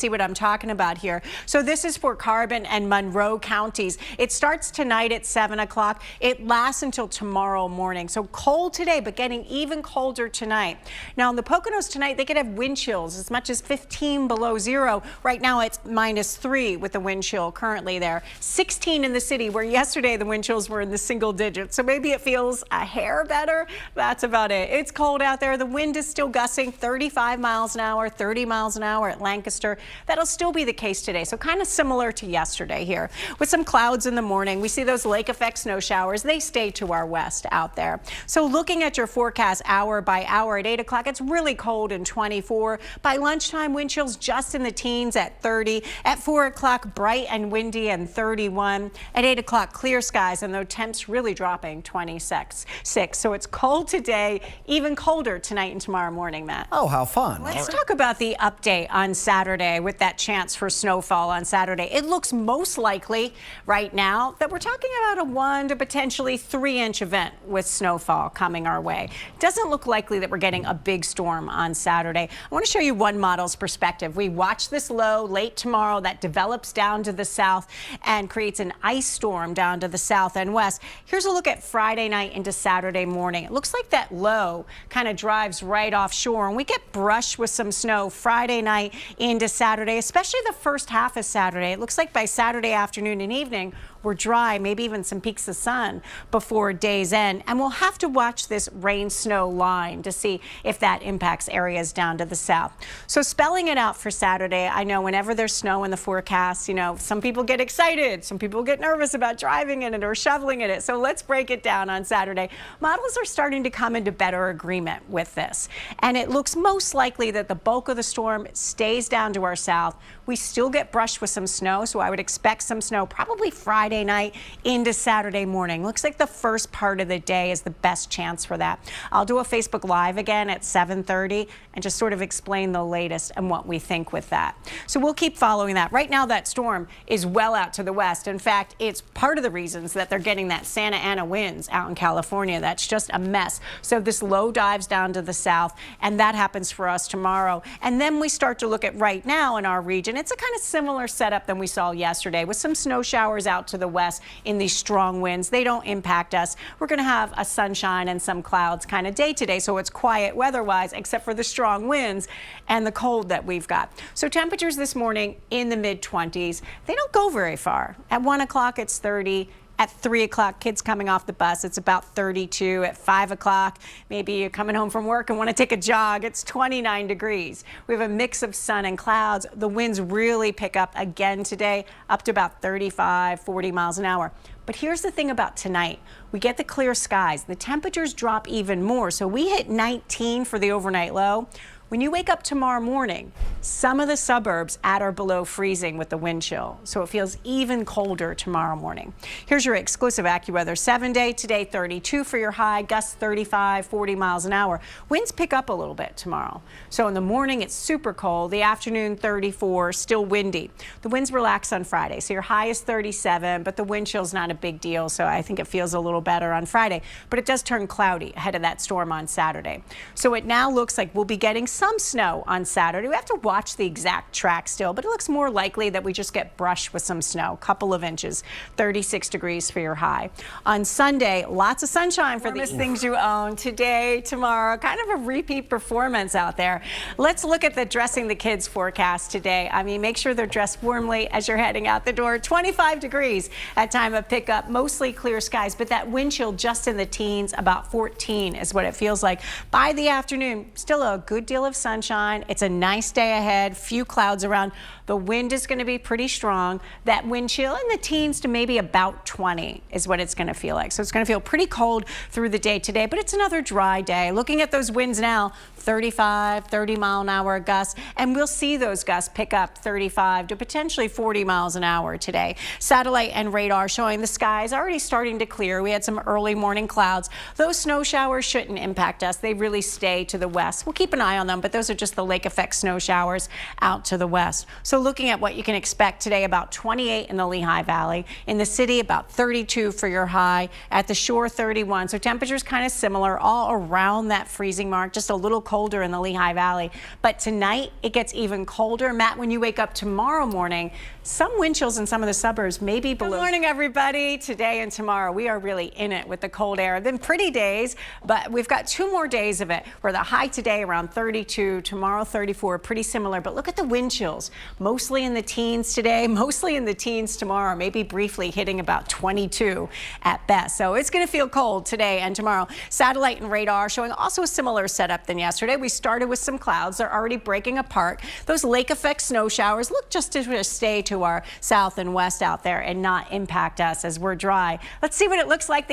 See what I'm talking about here. So this is for Carbon and Monroe counties. It starts tonight at 7 o'clock. It lasts until tomorrow morning. So cold today, but getting even colder tonight. Now in the Poconos tonight, they could have wind chills as much as 15 below zero. Right now it's -3 with the wind chill currently there. 16 in the city, where yesterday the wind chills were in the single digits. So maybe it feels a hair better. That's about it. It's cold out there. The wind is still gusting 35 miles an hour, 30 miles an hour at Lancaster. That'll still be the case today, so kind of similar to yesterday here. With some clouds in the morning, we see those lake effect snow showers. They stay to our west out there. So looking at your forecast hour by hour at 8 o'clock, it's really cold and 24. By lunchtime, wind chills just in the teens at 30. At 4 o'clock, bright and windy and 31. At 8 o'clock, clear skies, and the temps really dropping 26. So it's cold today, even colder tonight and tomorrow morning, Matt. Oh, how fun. Let's talk about the update on Saturday with that chance for snowfall on Saturday. It looks most likely right now that we're talking about a 1 to potentially 3-inch event with snowfall coming our way. Doesn't look likely that we're getting a big storm on Saturday. I want to show you one model's perspective. We watch this low late tomorrow that develops down to the south and creates an ice storm down to the south and west. Here's a look at Friday night into Saturday morning. It looks like that low kind of drives right offshore, and we get brushed with some snow Friday night into Saturday, especially the first half of Saturday. It looks like by Saturday afternoon and evening, we're dry, maybe even some peaks of sun before day's end. And we'll have to watch this rain-snow line to see if that impacts areas down to the south. So spelling it out for Saturday, I know whenever there's snow in the forecast, you know, some people get excited, some people get nervous about driving in it or shoveling in it. So let's break it down on Saturday. Models are starting to come into better agreement with this. And it looks most likely that the bulk of the storm stays down to our south. We still get brushed with some snow, so I would expect some snow probably Friday night into Saturday morning. Looks like the first part of the day is the best chance for that. I'll do a Facebook Live again at 7:30 and just sort of explain the latest and what we think with that. So we'll keep following that. Right now that storm is well out to the west. In fact, it's part of the reasons that they're getting that Santa Ana winds out in California. That's just a mess. So this low dives down to the south, and that happens for us tomorrow. And then we start to look at right now in our region. It's a kind of similar setup than we saw yesterday with some snow showers out to the west in these strong winds. They don't impact us. We're going to have a sunshine and some clouds kind of day today, so it's quiet weather-wise, except for the strong winds and the cold that we've got. So temperatures this morning in the mid-20s. They don't go very far. At 1 o'clock, it's 30. At 3 o'clock, kids coming off the bus, it's about 32. At 5 o'clock, maybe you're coming home from work and want to take a jog, it's 29 degrees. We have a mix of sun and clouds. The winds really pick up again today, up to about 35, 40 miles an hour. But here's the thing about tonight. We get the clear skies. The temperatures drop even more. So we hit 19 for the overnight low. When you wake up tomorrow morning, some of the suburbs at or below freezing with the wind chill. So it feels even colder tomorrow morning. Here's your exclusive AccuWeather 7-day. Today, 32 for your high, gusts 35, 40 miles an hour. Winds pick up a little bit tomorrow. So in the morning, it's super cold. The afternoon, 34, still windy. The winds relax on Friday. So your high is 37, but the wind chill's not a big deal. So I think it feels a little better on Friday. But it does turn cloudy ahead of that storm on Saturday. So it now looks like we'll be getting some snow on Saturday. We have to watch the exact track still, but it looks more likely that we just get brushed with some snow, a couple of inches, 36 degrees for your high. On Sunday, lots of sunshine for the things you own today, tomorrow, kind of a repeat performance out there. Let's look at the dressing the kids forecast today. I mean, make sure they're dressed warmly as you're heading out the door. 25 degrees at time of pickup, mostly clear skies, but that wind chill just in the teens, about 14 is what it feels like. By the afternoon, still a good deal of sunshine. It's a nice day ahead, few clouds around. The wind is going to be pretty strong. That wind chill in the teens to maybe about 20 is what it's going to feel like. So it's going to feel pretty cold through the day today, but it's another dry day. Looking at those winds now, 35, 30 mile an hour gusts, and we'll see those gusts pick up 35 to potentially 40 miles an hour today. Satellite and radar showing the skies already starting to clear. We had some early morning clouds. Those snow showers shouldn't impact us. They really stay to the west. We'll keep an eye on them them, but those are just the lake effect snow showers out to the west. So looking at what you can expect today, about 28 in the Lehigh Valley. In the city, about 32 for your high. At the shore, 31. So temperatures kind of similar, all around that freezing mark, just a little colder in the Lehigh Valley. But tonight, it gets even colder. Matt, when you wake up tomorrow morning, some wind chills in some of the suburbs may be below. Good morning, everybody. Today and tomorrow, we are really in it with the cold air. Been pretty days, but we've got 2 more days of it, where the high today around 32, tomorrow 34, pretty similar. But look at the wind chills, mostly in the teens today, mostly in the teens tomorrow, maybe briefly hitting about 22 at best. So it's going to feel cold today and tomorrow. Satellite and radar showing also a similar setup than yesterday. We started with some clouds. They're already breaking apart. Those lake effect snow showers look just to stay to our south and west out there and not impact us as we're dry. Let's see what it looks like.